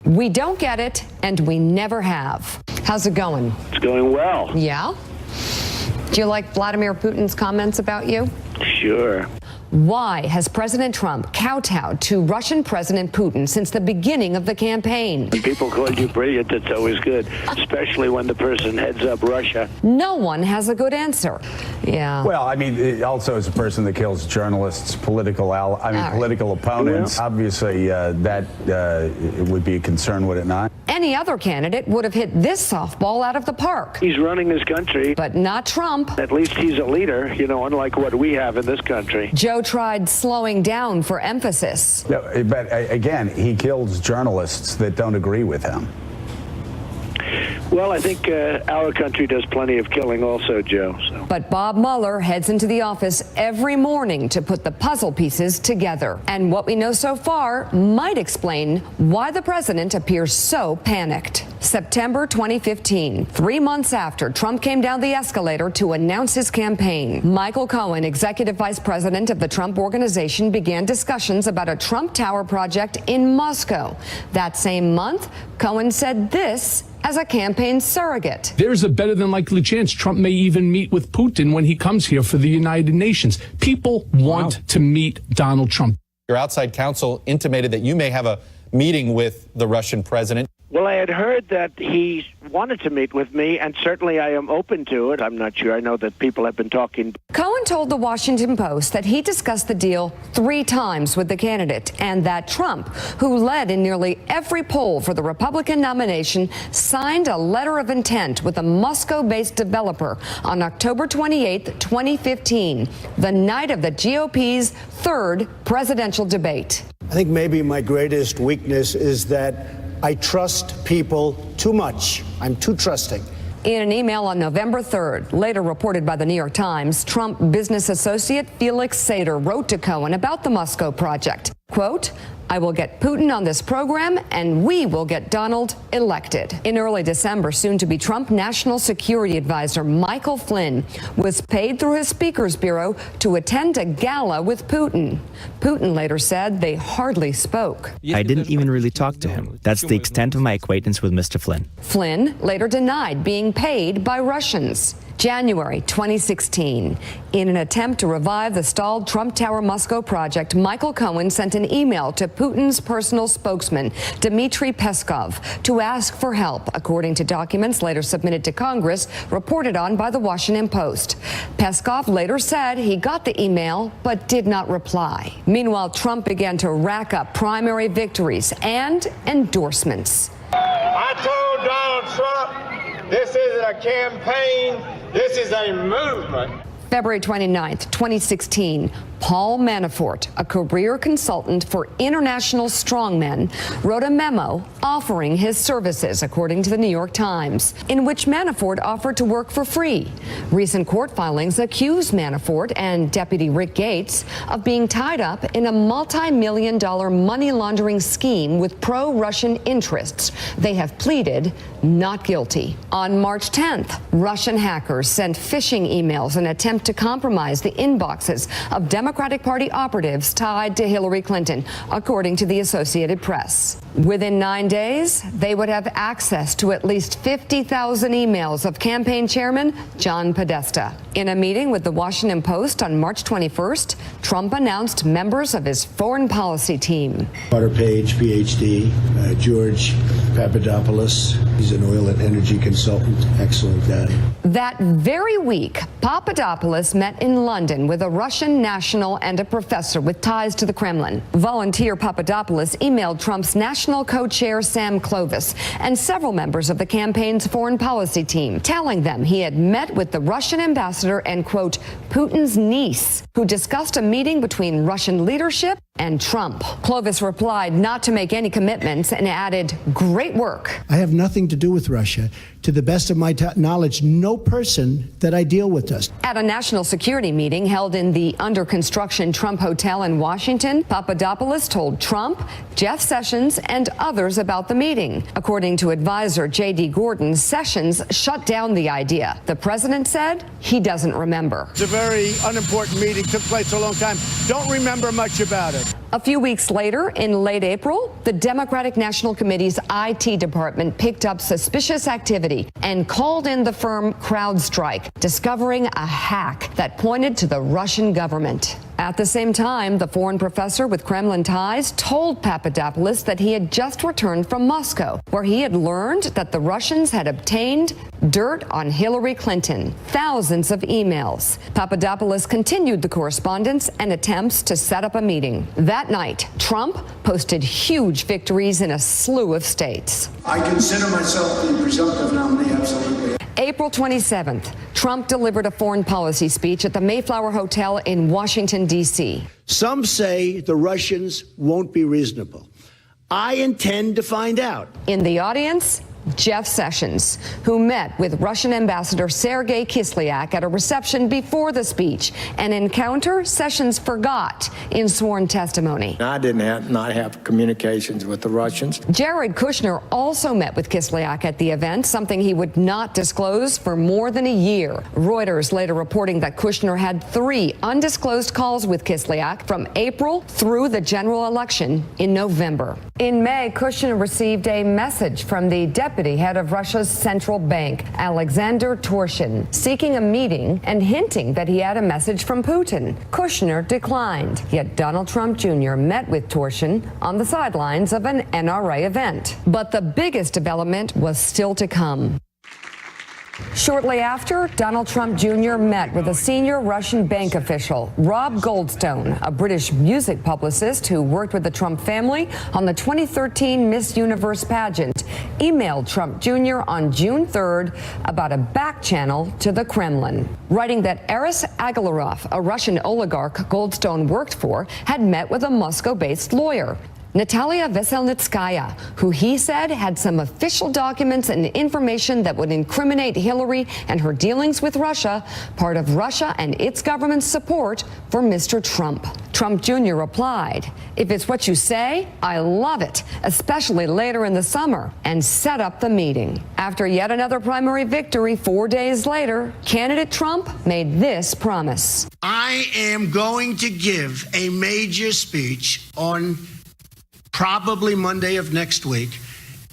We don't get it, and we never have. How's it going? It's going well. Yeah? Do you like Vladimir Putin's comments about you? Sure. Why has President Trump kowtowed to Russian President Putin since the beginning of the campaign? When people call you brilliant, that's always good, especially when the person heads up Russia. No one has a good answer. Yeah. Well, I mean, also as a person that kills journalists, political opponents, obviously that it would be a concern, would it not? Any other candidate would have hit this softball out of the park. He's running his country. But not Trump. At least he's a leader, unlike what we have in this country. Joe tried slowing down for emphasis. No, but again, he kills journalists that don't agree with him. Well, I think our country does plenty of killing also, Joe. So. But Bob Mueller heads into the office every morning to put the puzzle pieces together. And what we know so far might explain why the president appears so panicked. September 2015, 3 months after Trump came down the escalator to announce his campaign, Michael Cohen, executive vice president of the Trump Organization, began discussions about a Trump Tower project in Moscow. That same month, Cohen said this as a campaign surrogate. There's a better than likely chance Trump may even meet with Putin when he comes here for the United Nations. People want to meet Donald Trump. Your outside counsel intimated that you may have a meeting with the Russian president. Well, I had heard that he wanted to meet with me, and certainly I am open to it. I'm not sure. I know that people have been talking. Cohen told the Washington Post that he discussed the deal 3 times with the candidate, and that Trump, who led in nearly every poll for the Republican nomination, signed a letter of intent with a Moscow-based developer on October 28, 2015, the night of the GOP's 3rd presidential debate. I think maybe my greatest weakness is that I trust people too much. I'm too trusting. In an email on November 3rd, later reported by the New York Times, Trump business associate Felix Sater wrote to Cohen about the Moscow project. Quote, I will get Putin on this program, and we will get Donald elected. In early December, soon-to-be Trump National Security Advisor Michael Flynn was paid through his speaker's bureau to attend a gala with Putin. Putin later said they hardly spoke. I didn't even really talk to him. That's the extent of my acquaintance with Mr. Flynn. Flynn later denied being paid by Russians. January 2016. In an attempt to revive the stalled Trump Tower Moscow project, Michael Cohen sent an email to Putin's personal spokesman, Dmitry Peskov, to ask for help, according to documents later submitted to Congress, reported on by the Washington Post. Peskov later said he got the email but did not reply. Meanwhile, Trump began to rack up primary victories and endorsements. I told Donald Trump, this isn't a campaign, this is a movement. February 29th, 2016, Paul Manafort, a career consultant for international strongmen, wrote a memo offering his services, according to the New York Times, in which Manafort offered to work for free. Recent court filings accuse Manafort and Deputy Rick Gates of being tied up in a multi-million-dollar money laundering scheme with pro-Russian interests. They have pleaded not guilty. On March 10th, Russian hackers sent phishing emails in an attempt to compromise the inboxes of Democratic Party operatives tied to Hillary Clinton, according to the Associated Press. Within 9 days, they would have access to at least 50,000 emails of campaign chairman John Podesta. In a meeting with the Washington Post on March 21st, Trump announced members of his foreign policy team. Carter Page, PhD, George Papadopoulos. He's an oil and energy consultant. Excellent guy. That very week, Papadopoulos met in London with a Russian national and a professor with ties to the Kremlin. Volunteer Papadopoulos emailed Trump's national co-chair Sam Clovis and several members of the campaign's foreign policy team, telling them he had met with the Russian ambassador and, quote, Putin's niece, who discussed a meeting between Russian leadership and Trump. Clovis replied not to make any commitments and added, great work. I have nothing to do with Russia. To the best of my knowledge, no person that I deal with does. At a national security meeting held in the under-construction Trump Hotel in Washington, Papadopoulos told Trump, Jeff Sessions, and others about the meeting. According to advisor J.D. Gordon, Sessions shut down the idea. The president said he doesn't remember. It's a very unimportant meeting. Took place a long time. Don't remember much about it. A few weeks later, in late April, the Democratic National Committee's IT department picked up suspicious activity and called in the firm CrowdStrike, discovering a hack that pointed to the Russian government. At the same time, the foreign professor with Kremlin ties told Papadopoulos that he had just returned from Moscow, where he had learned that the Russians had obtained dirt on Hillary Clinton, thousands of emails. Papadopoulos continued the correspondence and attempts to set up a meeting. That night, Trump posted huge victories in a slew of states. I consider myself the presumptive nominee, absolutely. April 27th, Trump delivered a foreign policy speech at the Mayflower Hotel in Washington, D.C. Some say the Russians won't be reasonable. I intend to find out. In the audience, Jeff Sessions, who met with Russian Ambassador Sergei Kislyak at a reception before the speech, an encounter Sessions forgot in sworn testimony. I did not have communications with the Russians. Jared Kushner also met with Kislyak at the event, something he would not disclose for more than a year. Reuters later reporting that Kushner had 3 undisclosed calls with Kislyak from April through the general election in November. In May, Kushner received a message from the deputy head of Russia's central bank, Alexander Torshin, seeking a meeting and hinting that he had a message from Putin. Kushner declined, yet Donald Trump Jr. met with Torshin on the sidelines of an NRA event. But the biggest development was still to come. Shortly after, Donald Trump Jr. met with a senior Russian bank official, Rob Goldstone, a British music publicist who worked with the Trump family on the 2013 Miss Universe pageant, emailed Trump Jr. on June 3rd about a back channel to the Kremlin, writing that Aris Agalarov, a Russian oligarch Goldstone worked for, had met with a Moscow-based lawyer, Natalia Veselnitskaya, who he said had some official documents and information that would incriminate Hillary and her dealings with Russia, part of Russia and its government's support for Mr. Trump. Trump Jr. replied, "If it's what you say, I love it, especially later in the summer," and set up the meeting. After yet another primary victory 4 days later, candidate Trump made this promise. I am going to give a major speech on probably Monday of next week,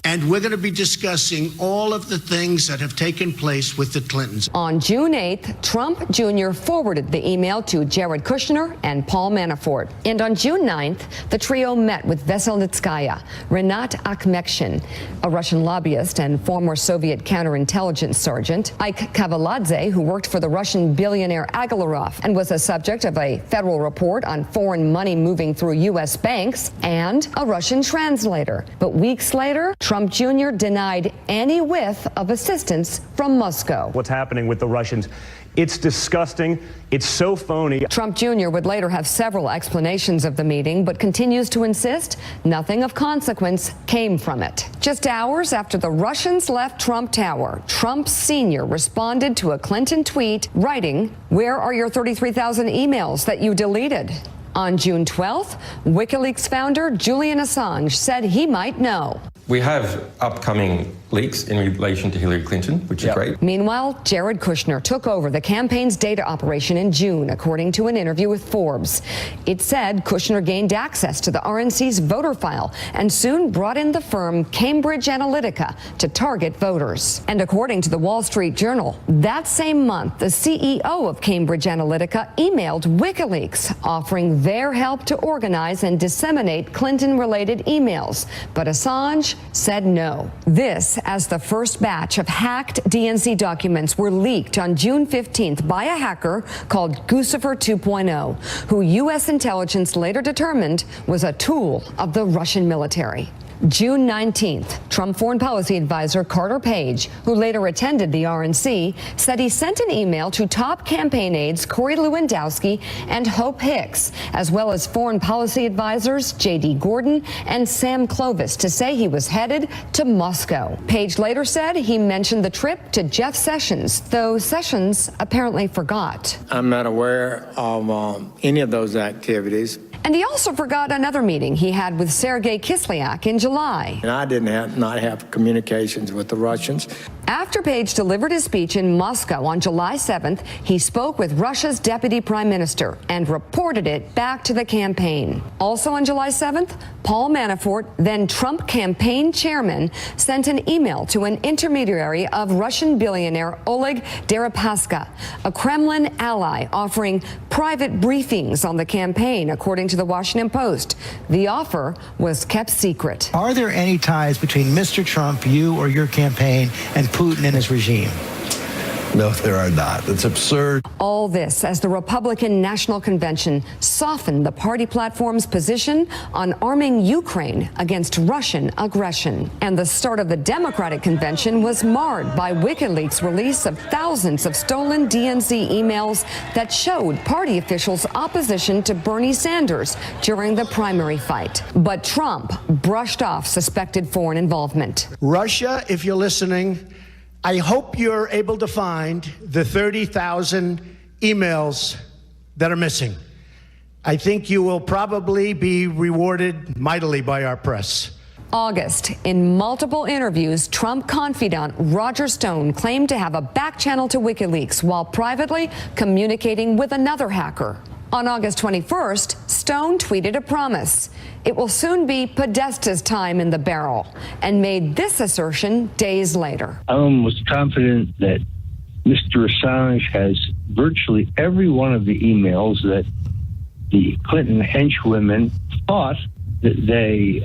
and we're going to be discussing all of the things that have taken place with the Clintons. On June 8th, Trump Jr. forwarded the email to Jared Kushner and Paul Manafort. And on June 9th, the trio met with Veselnitskaya, Renat Akhmekshin, a Russian lobbyist and former Soviet counterintelligence sergeant, Ike Kavaladze, who worked for the Russian billionaire Agalarov and was a subject of a federal report on foreign money moving through U.S. banks, and a Russian translator. But weeks later, Trump Jr. denied any whiff of assistance from Moscow. What's happening with the Russians? It's disgusting. It's so phony. Trump Jr. would later have several explanations of the meeting, but continues to insist nothing of consequence came from it. Just hours after the Russians left Trump Tower, Trump Sr. responded to a Clinton tweet, writing, "Where are your 33,000 emails that you deleted?" On June 12th, WikiLeaks founder Julian Assange said he might know. We have upcoming leaks in relation to Hillary Clinton, which is great. Meanwhile, Jared Kushner took over the campaign's data operation in June, according to an interview with Forbes. It said Kushner gained access to the RNC's voter file and soon brought in the firm Cambridge Analytica to target voters. And according to the Wall Street Journal, that same month, the CEO of Cambridge Analytica emailed WikiLeaks offering their help to organize and disseminate Clinton-related emails. But Assange said no. This as the first batch of hacked DNC documents were leaked on June 15th by a hacker called Guccifer 2.0, who U.S. intelligence later determined was a tool of the Russian military. June 19th, Trump foreign policy advisor Carter Page, who later attended the RNC, said he sent an email to top campaign aides Corey Lewandowski and Hope Hicks, as well as foreign policy advisors J.D. Gordon and Sam Clovis, to say he was headed to Moscow. Page later said he mentioned the trip to Jeff Sessions, though Sessions apparently forgot. I'm not aware of any of those activities. And he also forgot another meeting he had with Sergei Kislyak in July. And I did not have communications with the Russians. After Page delivered his speech in Moscow on July 7th, he spoke with Russia's deputy prime minister and reported it back to the campaign. Also on July 7th, Paul Manafort, then Trump campaign chairman, sent an email to an intermediary of Russian billionaire Oleg Deripaska, a Kremlin ally, offering private briefings on the campaign, according to the Washington Post. The offer was kept secret. Are there any ties between Mr. Trump, you, or your campaign, and Putin and his regime? No, there are not. It's absurd. All this as the Republican National Convention softened the party platform's position on arming Ukraine against Russian aggression. And the start of the Democratic Convention was marred by WikiLeaks' release of thousands of stolen DNC emails that showed party officials' opposition to Bernie Sanders during the primary fight. But Trump brushed off suspected foreign involvement. Russia, if you're listening, I hope you're able to find the 30,000 emails that are missing. I think you will probably be rewarded mightily by our press. August, in multiple interviews, Trump confidant Roger Stone claimed to have a back channel to WikiLeaks while privately communicating with another hacker. On August 21st, Stone tweeted a promise. It will soon be Podesta's time in the barrel, and made this assertion days later. I'm almost confident that Mr. Assange has virtually every one of the emails that the Clinton henchwomen thought that they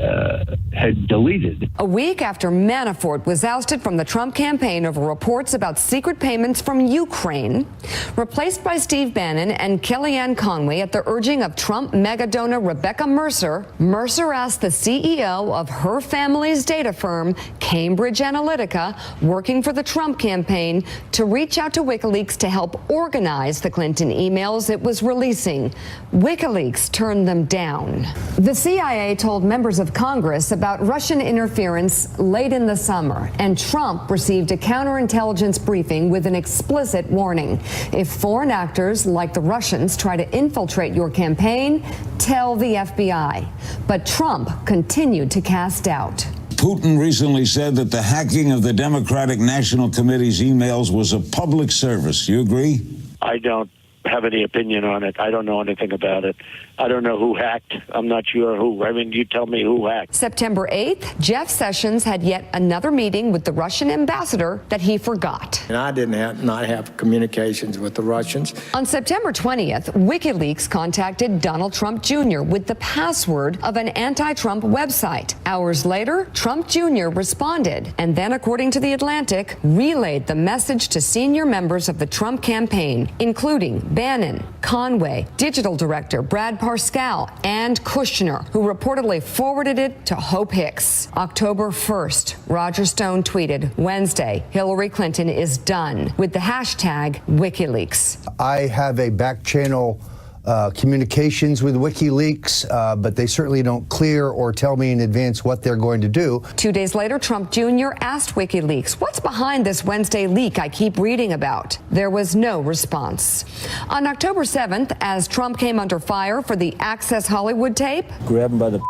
had deleted. A week after Manafort was ousted from the Trump campaign over reports about secret payments from Ukraine, replaced by Steve Bannon and Kellyanne Conway at the urging of Trump mega donor Rebecca Mercer, Mercer asked the CEO of her family's data firm, Cambridge Analytica, working for the Trump campaign, to reach out to WikiLeaks to help organize the Clinton emails it was releasing. WikiLeaks turned them down. The CIA told members of Congress about Russian interference late in the summer, and Trump received a counterintelligence briefing with an explicit warning. If foreign actors like the Russians try to infiltrate your campaign, tell the FBI. But Trump continued to cast doubt. Putin recently said that the hacking of the Democratic National Committee's emails was a public service. You agree? I don't have any opinion on it. I don't know anything about it. I don't know who hacked. I'm not sure who. I mean, you tell me who hacked. September 8th, Jeff Sessions had yet another meeting with the Russian ambassador that he forgot. And I didn't not have communications with the Russians. On September 20th, WikiLeaks contacted Donald Trump Jr. with the password of an anti-Trump website. Hours later, Trump Jr. responded, and then, according to The Atlantic, relayed the message to senior members of the Trump campaign, including Bannon, Conway, digital director Brad Parscale, and Kushner, who reportedly forwarded it to Hope Hicks. October 1st, Roger Stone tweeted, Wednesday, Hillary Clinton is done, with the hashtag WikiLeaks. I have a back channel communications with WikiLeaks, but they certainly don't clear or tell me in advance what they're going to do. 2 days later, Trump Jr. asked WikiLeaks, what's behind this Wednesday leak I keep reading about? There was no response. On October 7th, as Trump came under fire for the Access Hollywood tape, Grab him by the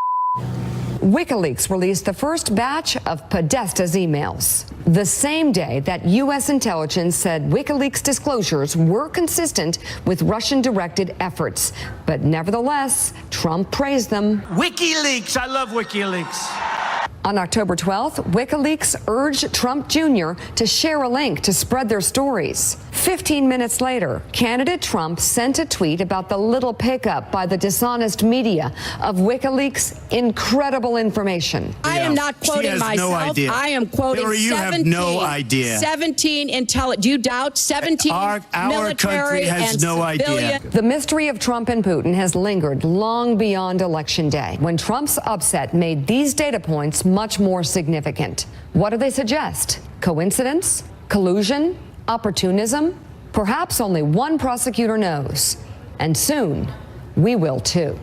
WikiLeaks released the first batch of Podesta's emails. The same day that U.S. intelligence said WikiLeaks disclosures were consistent with Russian-directed efforts. But nevertheless, Trump praised them. WikiLeaks, I love WikiLeaks. On October 12th, WikiLeaks urged Trump Jr. to share a link to spread their stories. 15 minutes later, candidate Trump sent a tweet about the little pickup by the dishonest media of WikiLeaks' incredible information. I am not quoting myself. No idea. I am quoting Hillary, you 17. Have no idea. 17 intelligence. Do you doubt 17 our military country has and no civilian? idea. The mystery of Trump and Putin has lingered long beyond Election Day, when Trump's upset made these data points much more significant. What do they suggest? Coincidence? Collusion? Opportunism? Perhaps only one prosecutor knows. And soon, we will too.